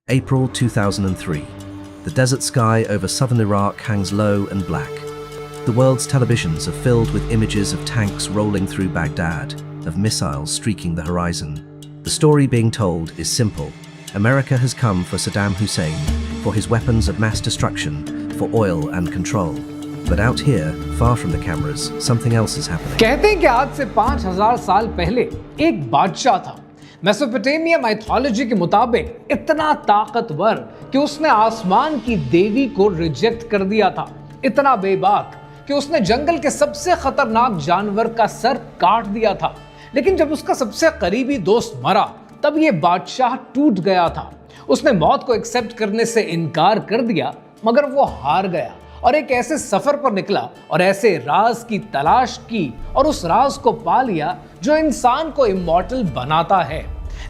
April 2003. The desert sky over southern Iraq hangs low and black. The world's televisions are filled with images of tanks rolling through Baghdad, of missiles streaking the horizon. The story being told is simple. America has come for Saddam Hussein, for his weapons of mass destruction, for oil and control. But out here, far from the cameras, something else is happening. कहते हैं कि आज से 5000 साल पहले एक बादशाह था। मेसोपोटामिया माइथोलॉजी के मुताबिक इतना ताकतवर कि उसने आसमान की देवी को रिजेक्ट कर दिया था, इतना बेबाक कि उसने जंगल के सबसे खतरनाक जानवर का सर काट दिया था। लेकिन जब उसका सबसे करीबी दोस्त मरा, तब ये बादशाह टूट गया था। उसने मौत को एक्सेप्ट करने से इनकार कर दिया, मगर वो हार गया और एक ऐसे सफर पर निकला और ऐसे राज की तलाश की और उस राज को पा लिया जो इंसान को इमॉर्टल बनाता है।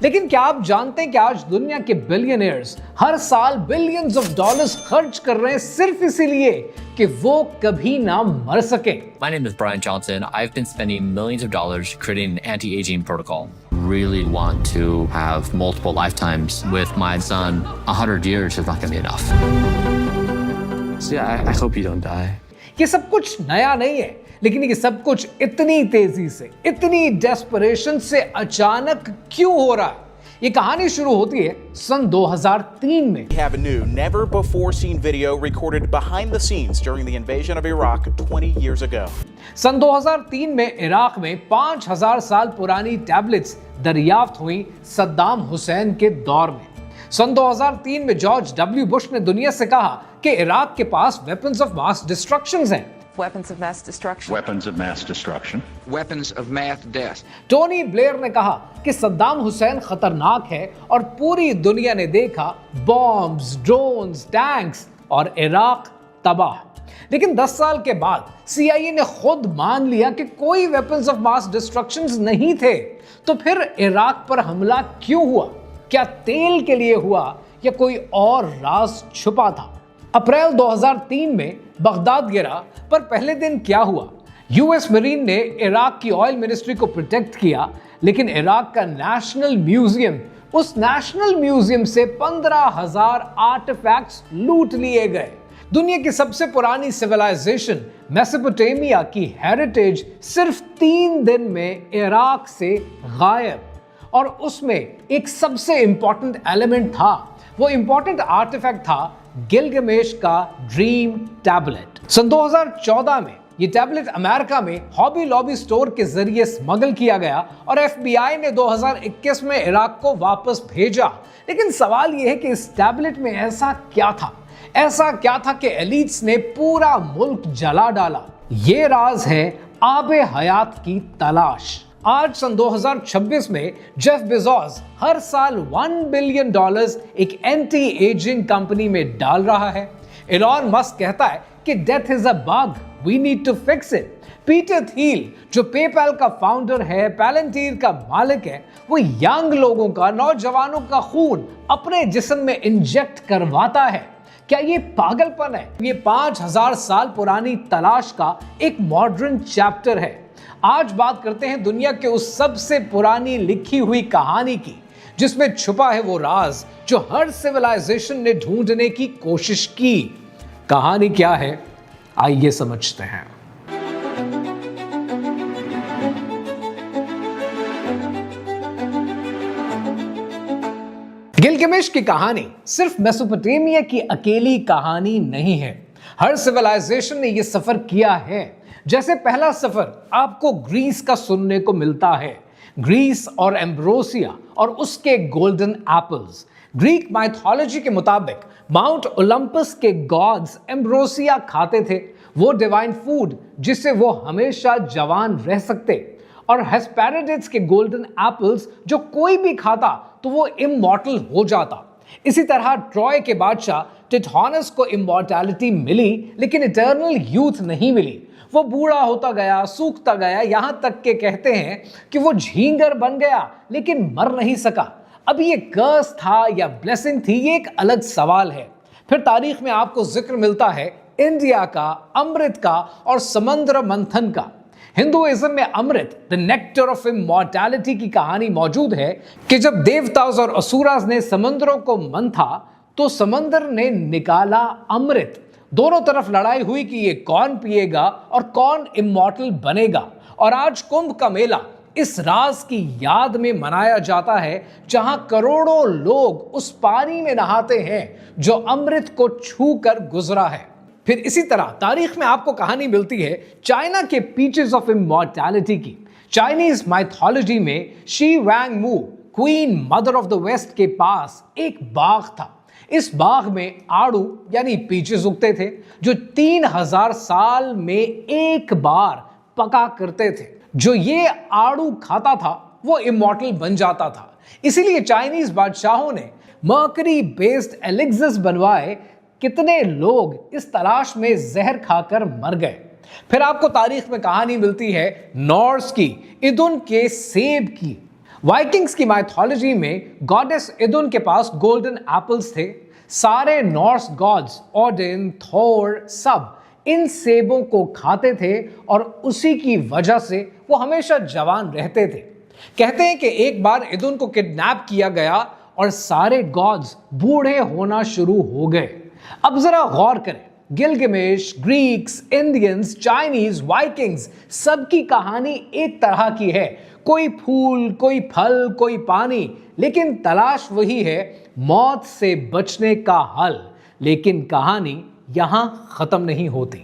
लेकिन क्या आप जानते हैं कि आज दुनिया के बिलियनियर्स हर साल बिलियंस ऑफ डॉलर्स खर्च कर रहे हैं सिर्फ इसीलिए कि वो कभी ना मर सके। My name is Brian Johnson. I've been spending millions of dollars creating an anti-aging protocol. Really want to have multiple lifetimes with my son. 100 years is not going to be enough. So yeah, I hope you don't die. ये सब कुछ नया नहीं है, लेकिन ये सब कुछ इतनी तेजी से, इतनी डेस्परेशन से अचानक क्यों हो रहा है? ये कहानी शुरू होती है सन 2003 में। We have a new, never before seen video recorded behind the scenes during the invasion of Iraq 20 years ago. सन 2003 में इराक में 5000 साल पुरानी टैबलेट्स दरियाफ्त हुई सद्दाम हुसैन के दौर में। सन 2003 में जॉर्ज डब्ल्यू बुश ने दुनिया से कहा कि इराक के पास वेपन्स ऑफ मास डिस्ट्रक्शन हैं। Weapons of mass destruction. Weapons of mass destruction. Weapons of mass death. Tony Blair ने कहा कि सद्दाम हुसैन खतरनाक है और पूरी दुनिया ने देखा बॉम्ब्स, ड्रोन्स, टैंक्स और इराक तबाह। लेकिन 10 साल के बाद CIA ने खुद मान लिया कि कोई वेपन्स ऑफ मास डिस्ट्रक्शंस नहीं थे। तो फिर इराक पर हमला क्यों हुआ? क्या तेल के लिए हुआ या कोई और राज छुपा था? अप्रैल 2003 में बगदाद गिरा, पर पहले दिन क्या हुआ? यूएस मरीन ने इराक की ऑयल मिनिस्ट्री को प्रोटेक्ट किया, लेकिन इराक का नेशनल म्यूजियम, उस नेशनल म्यूजियम से 15,000 आर्टिफैक्ट्स लूट लिए गए। दुनिया की सबसे पुरानी सिविलाइजेशन मेसोपोटामिया की हेरिटेज सिर्फ 3 दिन में इराक से गायब। और उसमें एक सबसे इंपॉर्टेंट एलिमेंट था, वो इंपॉर्टेंट आर्टिफैक्ट था गिलगमेश का ड्रीम टैबलेट। सन 2014 में ये टैबलेट अमेरिका में हॉबी लॉबी स्टोर के जरिए स्मगल किया गया और FBI ने 2021 में इराक को वापस भेजा। लेकिन सवाल ये है कि इस टैबलेट में ऐसा क्या था? ऐसा क्या था कि एलिट्स ने पूरा मुल्क जला डाला? ये राज है आबे हयात की तलाश। आज सन 2026 में जेफ बेजोस हर साल $1 बिलियन एक एंटी एजिंग कंपनी में डाल रहा है। एलॉन मस्क कहता है कि death is a bug, we need to fix it. Peter Thiel जो पेपैल का फाउंडर है, पैलेंटीर का मालिक है, वो यंग लोगों का, नौजवानों का खून अपने जिस्म में इंजेक्ट करवाता है। क्या ये पागलपन है? ये 5000 साल पुरानी तलाश का एक मॉडर्न चैप्टर है। आज बात करते हैं दुनिया के उस सबसे पुरानी लिखी हुई कहानी की, जिसमें छुपा है वो राज जो हर सिविलाइजेशन ने ढूंढने की कोशिश की। कहानी क्या है, आइए समझते हैं। गिलगमेश की कहानी सिर्फ मेसोपोटामिया की अकेली कहानी नहीं है। हर सिविलाइजेशन ने यह सफर किया है। जैसे पहला सफर आपको ग्रीस का सुनने को मिलता है, ग्रीस और एम्ब्रोसिया और उसके गोल्डन एप्पल्स। ग्रीक माइथोलॉजी के मुताबिक माउंट ओलंपस के गॉड्स एम्ब्रोसिया खाते थे, वो डिवाइन फूड जिससे वो हमेशा जवान रह सकते। और हेस्पेरिडिस के गोल्डन एप्पल्स जो कोई भी खाता तो वो इमॉर्टल हो जाता। इसी तरह ट्रॉय के बादशाह टिथोनस को इमॉर्टैलिटी मिली, लेकिन इटर्नल यूथ नहीं मिली। वो बूढ़ा होता गया, सूखता गया, यहां तक के कहते हैं कि वो झींगर बन गया, लेकिन मर नहीं सका। अब ये कर्स था या ब्लेसिंग थी, ये एक अलग सवाल है। फिर तारीख में आपको जिक्र मिलता है इंडिया का, अमृत का और समुद्र मंथन का। हिंदुइज्म में अमृत, द नेक्टर ऑफ इमॉर्टैलिटी की कहानी मौजूद है कि जब देवताज और असुराज ने समंदरों को मंथा तो समंदर ने निकाला अमृत। दोनों तरफ लड़ाई हुई कि ये कौन पिएगा और कौन इमॉर्टल बनेगा। और आज कुंभ का मेला इस राज की याद में मनाया जाता है जहां करोड़ों लोग उस पानी में नहाते हैं जो अमृत को छू कर गुजरा है। फिर इसी तरह तारीख में आपको कहानी मिलती है चाइना के पीचेस ऑफ इमॉर्टैलिटी की। चाइनीज माइथोलॉजी में Xi Wang Mu, queen mother of the west के पास एक बाग था। इस बाग में आड़ू यानी पीचेस उगते थे जो 3000 साल में एक बार पका करते थे। जो ये आड़ू खाता था वो इमॉर्टल बन जाता था। इसीलिए चाइनीज बादशाहों ने मर्करी बेस्ड एलिक्सिर्स बनवाए। कितने लोग इस तलाश में जहर खाकर मर गए। फिर आपको तारीख में कहानी मिलती है नॉर्स की, इदुन के सेब की। वाइकिंग्स की माइथोलॉजी में गॉडेस इदुन के पास गोल्डन एप्पल्स थे। सारे नॉर्स गॉड्स, ओडिन, थोर, सब इन सेबों को खाते थे और उसी की वजह से वो हमेशा जवान रहते थे। कहते हैं कि एक बार इदुन को किडनैप किया गया और सारे गॉड्स बूढ़े होना शुरू हो गए। अब जरा गौर करें, Gilgamesh, Greeks, Indians, Chinese, Vikings, सबकी कहानी एक तरह की है। कोई फूल, कोई फल, कोई पानी, लेकिन तलाश वही है, मौत से बचने का हल। लेकिन कहानी यहां खत्म नहीं होती।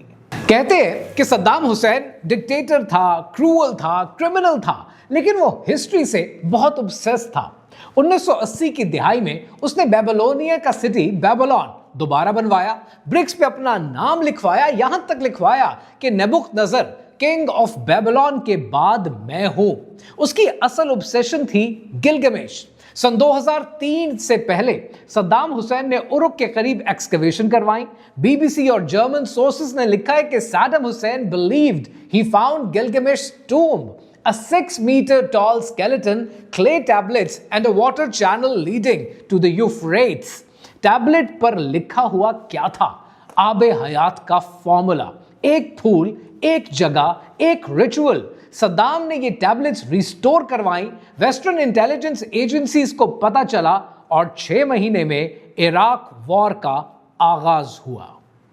कहते हैं कि सद्दाम हुसैन डिक्टेटर था, क्रूअल था, क्रिमिनल था, लेकिन वो हिस्ट्री से बहुत ऑब्सेस्ड था। 1980 की दिहाई में उसने बेबीलोनिया का सिटी बेबीलोन दोबारा बनवाया, ब्रिक्स पे अपना नाम लिखवाया, यहां तक लिखवाया कि नेबुकदनेस्सर किंग ऑफ बेबीलोन के बाद मैं हूं। उसकी असल ऑब्सेशन थी गिलगमेश। सन 2003 से पहले सद्दाम हुसैन ने उरुक के करीब एक्सकवेशन करवाई। बीबीसी और जर्मन सोर्सेस ने लिखा है कि Saddam Hussain believed he found Gilgamesh tomb, a 6-meter tall skeleton, clay tablets and a water channel leading to the Euphrates। Tablet पर लिखा हुआ क्या था? आबे हयात का फॉर्मूला, एक फूल, एक जगह, एक रिचुअल। सद्दाम ने ये टैबलेट्स रिस्टोर करवाई। वेस्टर्न इंटेलिजेंस एजेंसीज को पता चला और 6 महीने में इराक वॉर का आगाज हुआ।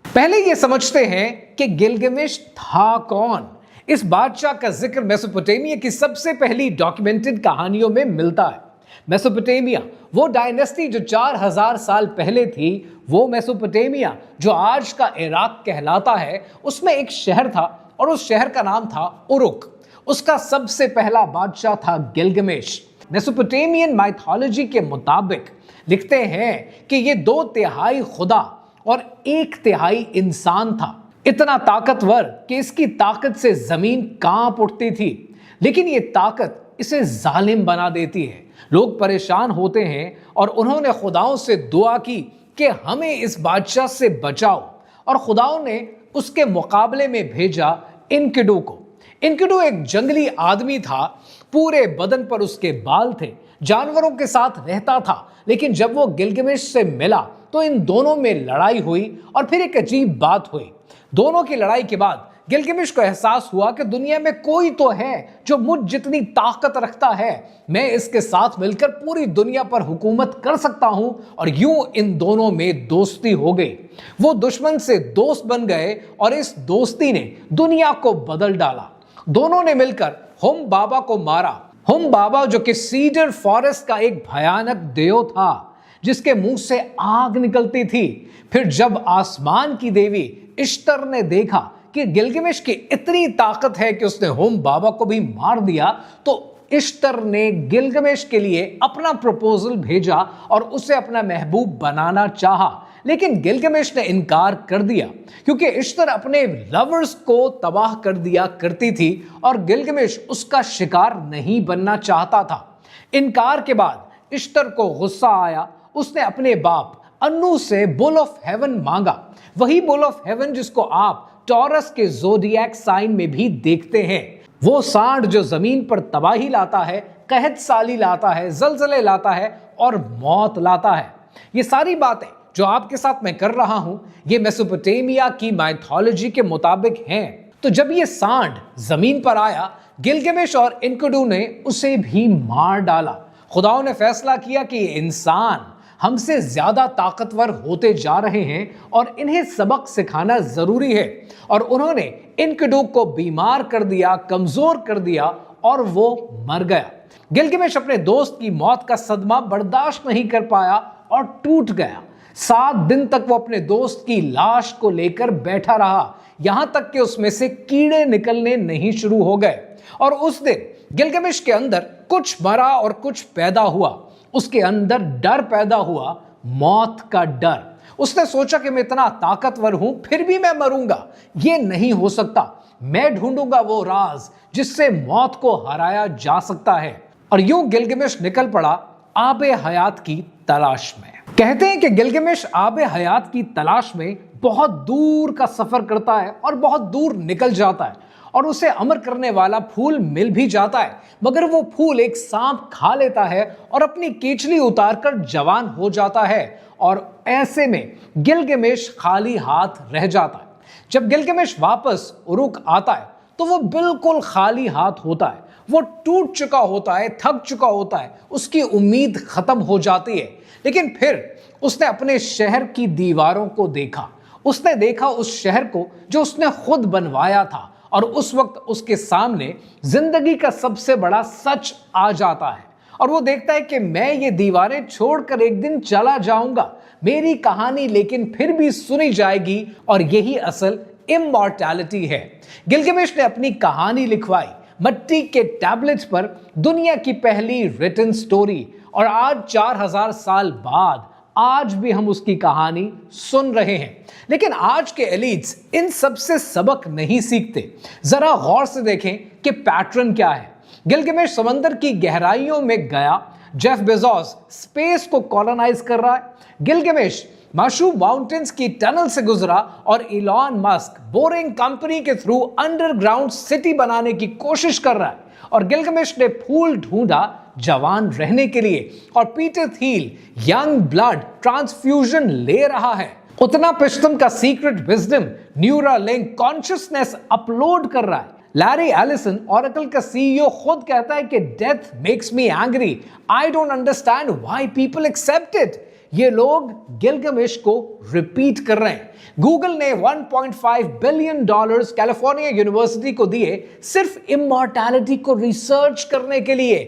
पहले ये समझते हैं कि गिलगमेश था कौन। इस बादशाह का जिक्र मेसोपोटामिया की सबसे पहली डॉक्यूमेंटेड कहानियों में मिलता है। मेसोपोटामिया वो डायनेस्टी जो 4000 साल पहले थी, वो मेसोपोटामिया जो आज का इराक कहलाता है, उसमें एक शहर था और उस शहर का नाम था उरुक। उसका सबसे पहला बादशाह था गिलगमेश। मेसोपोटामियन माइथोलॉजी के मुताबिक लिखते हैं कि ये 2/3 खुदा और 1/3 इंसान था। इतना ताकतवर कि इसकी ताकत से जमीन कांप उठती थी, लेकिन ये ताकत इसे जालिम बना देती है। लोग परेशान होते हैं और उन्होंने खुदाओं से दुआ की कि हमें इस बादशाह से बचाओ, और खुदाओं ने उसके मुकाबले में भेजा इनकिडू को। इनकिडू एक जंगली आदमी था, पूरे बदन पर उसके बाल थे, जानवरों के साथ रहता था। लेकिन जब वो गिलगमेश से मिला तो इन दोनों में लड़ाई हुई और फिर एक अजीब बात हुई। दोनों की लड़ाई के बाद गिलगमेश को एहसास हुआ कि दुनिया में कोई तो है जो मुझ जितनी ताकत रखता है। मैं इसके साथ मिलकर पूरी दुनिया पर हुकूमत कर सकता हूं। और यूं इन दोनों में दोस्ती हो गई। वो दुश्मन से दोस्त बन गए और इस दोस्ती ने दुनिया को बदल डाला। दोनों ने मिलकर हुम बाबा को मारा। हुम बाबा जो कि सीडर फॉरेस्ट का एक भयानक देव था, जिसके मुंह से आग निकलती थी। फिर जब आसमान की देवी इश्तर ने देखा कि गिलगमेश की इतनी ताकत है कि उसने हुम बाबा को भी मार दिया, तो इश्तर ने गिलगमेश के लिए अपना प्रपोजल भेजा और उसे अपना महबूब बनाना चाहा। लेकिन गिलगमेश ने इनकार कर दिया, क्योंकि इश्तर अपने लवर्स को तबाह कर दिया करती थी और गिलगमेश उसका शिकार नहीं बनना चाहता था। इनकार के बाद इश्तर को गुस्सा आया। उसने अपने बाप अन्नू से बुल ऑफ हेवन मांगा, वही बुल ऑफ हेवन जिसको आप टॉरस के ज़ोडिएक साइन में भी देखते हैं। वो सांड जो जमीन पर तबाही लाता है, कहत साली लाता है, जलजले लाता है और मौत लाता है। ये सारी बातें जो आपके साथ मैं कर रहा हूं, ये मेसोपोटामिया की माइथोलॉजी के मुताबिक हैं। तो जब ये सांड जमीन पर आया, गिलगमेश और इनकुडू ने उसे भी मार डाला। खुदाओं ने फैसला किया कि ये इंसान हमसे ज्यादा ताकतवर होते जा रहे हैं और इन्हें सबक सिखाना जरूरी है। और उन्होंने इनकुडू को बीमार कर दिया, कमजोर कर दिया और वो मर गया। गिलगमेश अपने दोस्त की मौत का सदमा बर्दाश्त नहीं कर पाया और टूट गया। 7 दिन तक वो अपने दोस्त की लाश को लेकर बैठा रहा, यहां तक कि उसमें से कीड़े निकलने नहीं शुरू हो गए। और उस दिन गिलगमेश के अंदर कुछ मरा और कुछ पैदा हुआ। उसके अंदर डर पैदा हुआ, मौत का डर। उसने सोचा कि मैं इतना ताकतवर हूं फिर भी मैं मरूंगा, यह नहीं हो सकता। मैं ढूंढूंगा वो राज जिससे मौत को हराया जा सकता है। और यूं गिलगमेश निकल पड़ा आबे हयात की तलाश में। कहते हैं कि गिलगमेश आबे हयात की तलाश में बहुत दूर का सफर करता है और बहुत दूर निकल जाता है और उसे अमर करने वाला फूल मिल भी जाता है, मगर वो फूल एक सांप खा लेता है और अपनी केचली उतारकर जवान हो जाता है और ऐसे में गिलगमेश खाली हाथ रह जाता है। जब गिलगमेश वापस उरुक आता है तो वो बिल्कुल खाली हाथ होता है। वो टूट चुका होता है, थक चुका होता है, उसकी उम्मीद खत्म हो जाती है। लेकिन फिर उसने अपने शहर की दीवारों को देखा। उसने देखा उस शहर को जो उसने खुद बनवाया था और उस वक्त उसके सामने जिंदगी का सबसे बड़ा सच आ जाता है। और वो देखता है कि मैं ये दीवारें छोड़कर एक दिन चला जाऊंगा, मेरी कहानी लेकिन फिर भी सुनी जाएगी और यही असल इमॉर्टैलिटी है। गिलगमेश ने अपनी कहानी लिखवाई मिट्टी के टैबलेट्स पर, दुनिया की पहली रिटन स्टोरी, और आज 4000 साल बाद आज भी हम उसकी कहानी सुन रहे हैं। लेकिन आज के एलीट्स इन सब से सबक नहीं सीखते। जरा गौर से देखें कि पैटर्न क्या है। गिलगमेश समंदर की गहराइयों में गया, जेफ बेजोस स्पेस को कॉलोनाइज कर रहा है, गिलगमेश माशू माउंटेन्स की टनल से गुजरा और इलॉन मस्क बोरिंग कंपनी के थ्रू अंडरग्राउंड सिटी बनाने की कोशिश कर रहा है, और गिलगमेश ने फूल ढूंढा जवान रहने के लिए, और Peter Thiel young blood transfusion ले रहा है। उतना पिस्टम का secret wisdom Neuralink consciousness upload कर रहा है। लैरी एलिसन ऑरेकल का सीईओ खुद कहता है कि death makes me angry, I don't understand why people accept it. ये लोग गिलगमेश को रिपीट कर रहे हैं। गूगल ने $1.5 बिलियन कैलिफोर्निया यूनिवर्सिटी को दिए सिर्फ इमॉर्टैलिटी को रिसर्च करने के लिए।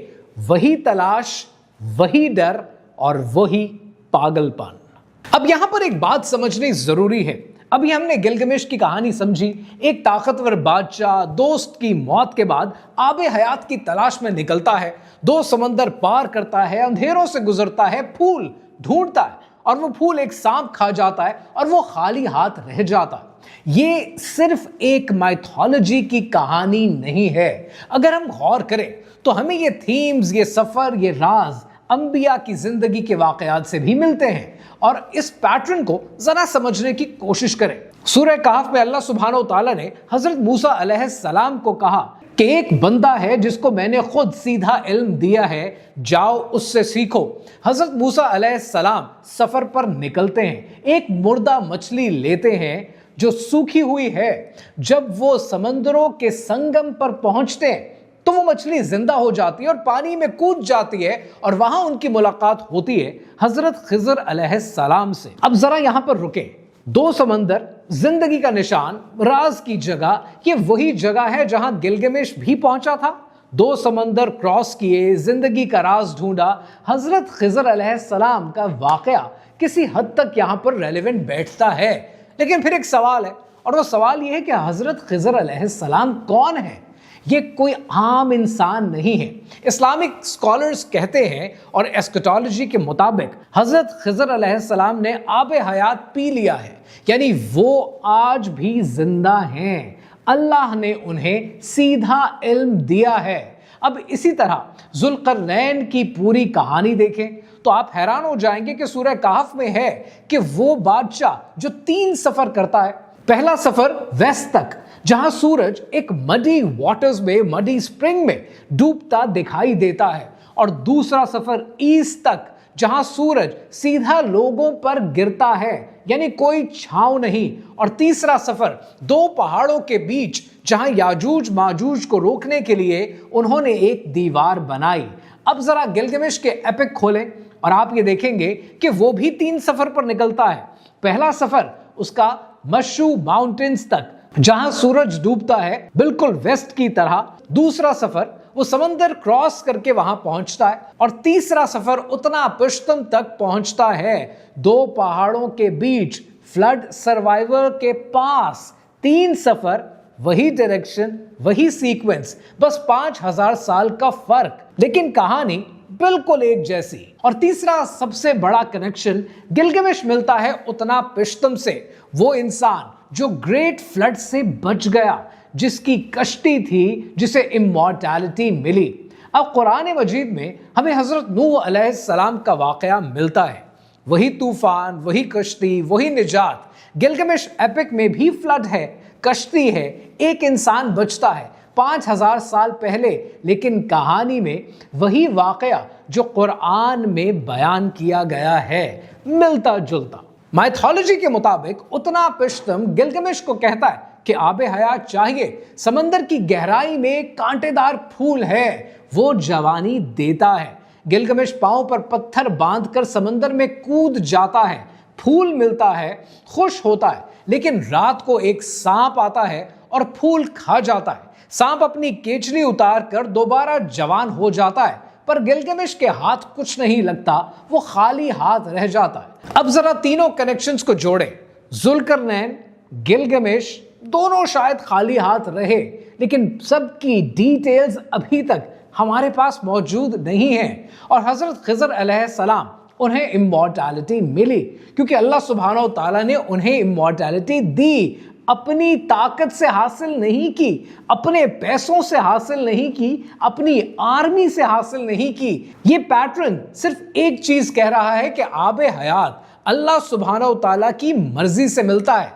वही तलाश, वही डर और वही पागलपन। अब यहां पर एक बात समझनी जरूरी है। अभी हमने गिलगमेश की कहानी समझी, एक ताकतवर बादशाह दोस्त की मौत के बाद आबे हयात की तलाश में निकलता है, 2 समंदर पार करता है, अंधेरों से गुजरता है, फूल ढूंढता है और वो फूल एक सांप खा जाता है और वो खाली हाथ रह जाता है। ये सिर्फ एक माइथोलॉजी की कहानी नहीं है। अगर हम गौर करें तो हमें ये थीम्स, ये सफर, ये राज अंबिया की जिंदगी के वाकयात से भी मिलते हैं। और इस पैटर्न को जरा समझने की कोशिश करें। सूरह कहफ में अल्लाह सुब्हानहू तआला ने हजरत मूसा अलैहिस्सलाम को कहा कि एक बंदा है जिसको मैंने खुद सीधा इल्म दिया है, जाओ उससे सीखो। हजरत मूसा अलैहिस्सलाम सफर पर निकलते हैं, एक मुर्दा मछली लेते हैं जो सूखी हुई है। जब वो समंदरों के संगम पर पहुंचते हैं तो वो मछली जिंदा हो जाती है और पानी में कूद जाती है और वहां उनकी मुलाकात होती है हजरत खिजर अलैहिस्सलाम से। अब जरा यहां पर रुके। 2 समंदर, जिंदगी का निशान, राज की जगह, ये वही जगह है जहां गिलगमेश भी पहुंचा था। 2 समंदर क्रॉस किए, जिंदगी का राज ढूंढा। हजरत खिजर अलैहिस्सलाम का वाकया किसी हद तक यहां पर रेलेवेंट बैठता है। लेकिन फिर एक सवाल है, और वो सवाल ये है कि हजरत खिजर अलैहिस्सलाम कौन है? ये कोई आम इंसान नहीं है। इस्लामिक स्कॉलर्स कहते हैं और एस्केटोलॉजी के मुताबिक हजरत खिजर अलैहिस्सलाम ने आबे हयात पी लिया है, यानी वो आज भी जिंदा हैं। अल्लाह ने उन्हें सीधा इल्म दिया है। अब इसी तरह जुल्करनैन की पूरी कहानी देखें तो आप हैरान हो जाएंगे कि सूरह कहफ में है कि वो बादशाह जो 3 सफर करता है। पहला सफर वेस्ट तक, जहां सूरज एक मडी वाटर्स में, मडी स्प्रिंग में डूबता दिखाई देता है, और दूसरा सफर ईस्ट तक, जहां सूरज सीधा लोगों पर गिरता है, यानी कोई छांव नहीं। और तीसरा सफर दो पहाड़ों के बीच, जहां याजूज माजूज को रोकने के लिए उन्होंने एक दीवार बनाई। अब जरा गिलगमेश के एपिक खोलें और आप ये देखेंगे कि वो भी 3 सफर पर निकलता है। पहला सफर उसका मशू माउंटेन्स तक, जहां सूरज डूबता है बिल्कुल वेस्ट की तरह। दूसरा सफर वो समंदर क्रॉस करके वहां पहुंचता है। और तीसरा सफर उतना पश्चिम तक पहुंचता है, 2 पहाड़ों के बीच, फ्लड सर्वाइवर के पास। 3 सफर, वही डायरेक्शन, वही सीक्वेंस, बस 5000 साल का फर्क, लेकिन कहानी बिल्कुल एक जैसी। और तीसरा सबसे बड़ा कनेक्शन गिलगमेश मिलता है उतना पश्चिम से, वो इंसान जो ग्रेट फ्लड से बच गया, जिसकी कश्ती थी, जिसे इमॉर्टैलिटी मिली। अब कुरान मजीद में हमें हजरत नूह अलैहिस्सलाम का वाकया मिलता है, वही तूफान, वही कश्ती, वही निजात। गिलगमेश एपिक में भी फ्लड है, कश्ती है, एक इंसान बचता है 5000 साल पहले, लेकिन कहानी में वही वाकया जो कुरान में बयान किया गया है, मिलता जुलता। माइथोलॉजी के मुताबिक उतना पश्चिम गिलगमेश को कहता है कि आबे हयात चाहिए, समंदर की गहराई में कांटेदार फूल है, वो जवानी देता है। गिलगमेश पांव पर पत्थर बांधकर समंदर में कूद जाता है, फूल मिलता है, खुश होता है, लेकिन रात को एक सांप आता है और फूल खा जाता है। सांप अपनी केचली उतार कर दोबारा जवान हो जाता है, पर गिलगमेश के हाथ कुछ नहीं लगता, वो खाली हाथ रह जाता है। अब जरा तीनों कनेक्शंस को जोड़ें। जुल्करनैन, गिलगमेश, दोनों शायद खाली हाथ रहे, लेकिन सबकी डिटेल्स अभी तक हमारे पास मौजूद नहीं है। और हजरत खिज़र अलैहिस्सलाम, उन्हें इमॉर्टैलिटी मिली क्योंकि अल्लाह सुब्हानहू तआला ने उन्हें इमॉर्टैलिटी दी। अपनी ताकत से हासिल नहीं की, अपने पैसों से हासिल नहीं की, अपनी आर्मी से हासिल नहीं की। ये पैटर्न सिर्फ एक चीज कह रहा है कि आबे हयात अल्लाह सुब्हानहू तआला की मर्जी से मिलता है,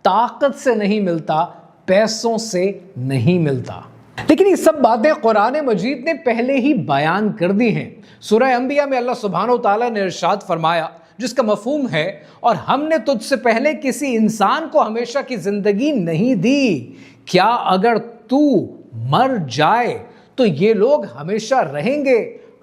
ताकत से नहीं मिलता, पैसों से नहीं मिलता। लेकिन ये सब बातें कुरान मजीद ने पहले ही बयान कर दी हैं। सूरह अंबिया में अल्लाह सुब्हानहू तआला ने इरशाद फरमाया, जिसका मफहूम है, और हमने तुझसे पहले किसी इंसान को हमेशा की जिंदगी नहीं दी, क्या अगर तू मर जाए तो ये लोग हमेशा रहेंगे।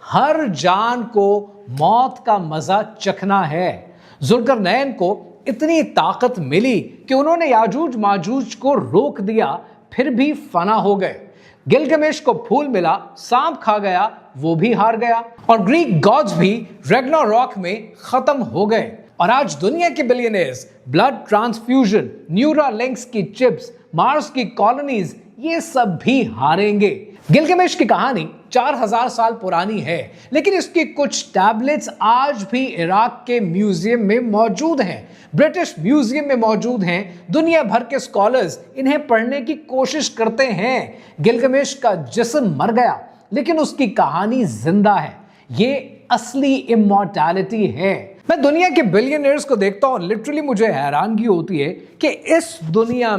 हर जान को मौत का मजा चखना है। जुल्करनैन को इतनी ताकत मिली कि उन्होंने याजूज माजूज को रोक दिया, फिर भी फना हो गए। गिलगमेश को फूल मिला, सांप खा गया, वो भी हार गया। और ग्रीक गॉड्स भी रैग्नारॉक में खत्म हो गए। और आज दुनिया के बिलियनर्स ब्लड ट्रांसफ्यूजन, न्यूरालिंक्स की चिप्स, मार्स की कॉलोनीज, ये सब भी हारेंगे। गिलगमेश की कहानी 4000 साल पुरानी है, लेकिन इसकी कुछ टैबलेट्स आज भी इराक के म्यूजियम में मौजूद हैं, ब्रिटिश म्यूजियम में मौजूद हैं। दुनिया भर के स्कॉलर्स इन्हें पढ़ने की कोशिश करते हैं। गिलगमेश का जिस्म मर गया, लेकिन उसकी कहानी जिंदा है। ये असली इमॉर्टैलिटी है। मैं दुनिया के बिलियनर्स को देखता हूं, लिटरली मुझे हैरानगी होती है कि इस दुनिया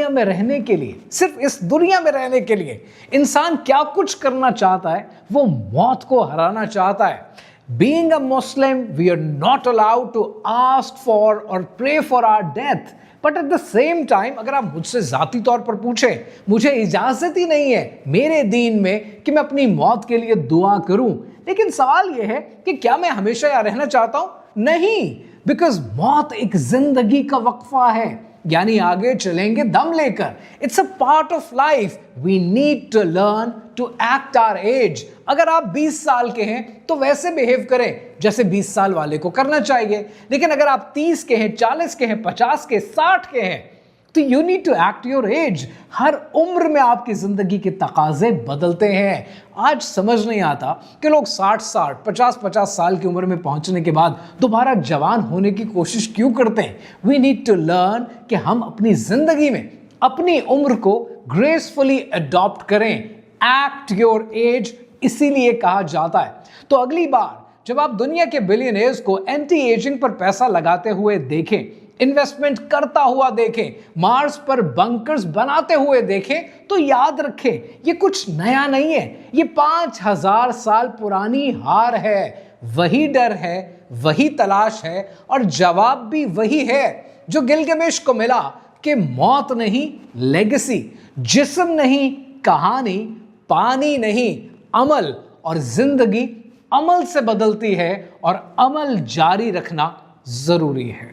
में रहने के लिए, सिर्फ इस दुनिया में रहने के लिए इंसान क्या कुछ करना चाहता है। वो मौत को हराना चाहता है। Being a Muslim, we are not allowed to ask for or pray for our death. But at the same time, अगर आप मुझसे जाती तौर पर पूछें, मुझे इजाजत ही नहीं है मेरे दीन में कि मैं अपनी मौत के लिए दुआ करूं। लेकिन सवाल यह है कि क्या मैं हमेशा यहाँ रहना चाहता हूं? नहीं, बिकॉज मौत एक जिंदगी का वक्फा है, यानी आगे चलेंगे दम लेकर। It's a part of life. We need to learn to act our age. अगर आप 20 साल के हैं तो वैसे बिहेव करें जैसे 20 साल वाले को करना चाहिए, लेकिन अगर आप 30 के हैं, 40 के हैं, 50 के, 60 के हैं, तो you need to act your age. हर उम्र में आपकी जिंदगी के तकाजे बदलते हैं। आज समझ नहीं आता कि लोग 60-60, 50-50 साल की उम्र में पहुंचने के बाद दोबारा जवान होने की कोशिश क्यों करते हैं। वी नीड टू लर्न कि हम अपनी जिंदगी में अपनी उम्र को ग्रेसफुली अडॉप्ट करें। एक्ट योर एज इसीलिए कहा जाता है। तो अगली बार जब आप दुनिया के बिलियनर्स को एंटी एजिंग पर पैसा लगाते हुए देखें, इन्वेस्टमेंट करता हुआ देखें, मार्स पर बंकर्स बनाते हुए देखें, तो याद रखें ये कुछ नया नहीं है। ये 5000 साल पुरानी हार है। वही डर है, वही तलाश है और जवाब भी वही है जो गिलगमेश को मिला कि मौत नहीं लेगेसी, जिस्म नहीं कहानी, पानी नहीं अमल, और जिंदगी अमल से बदलती है और अमल जारी रखना जरूरी है।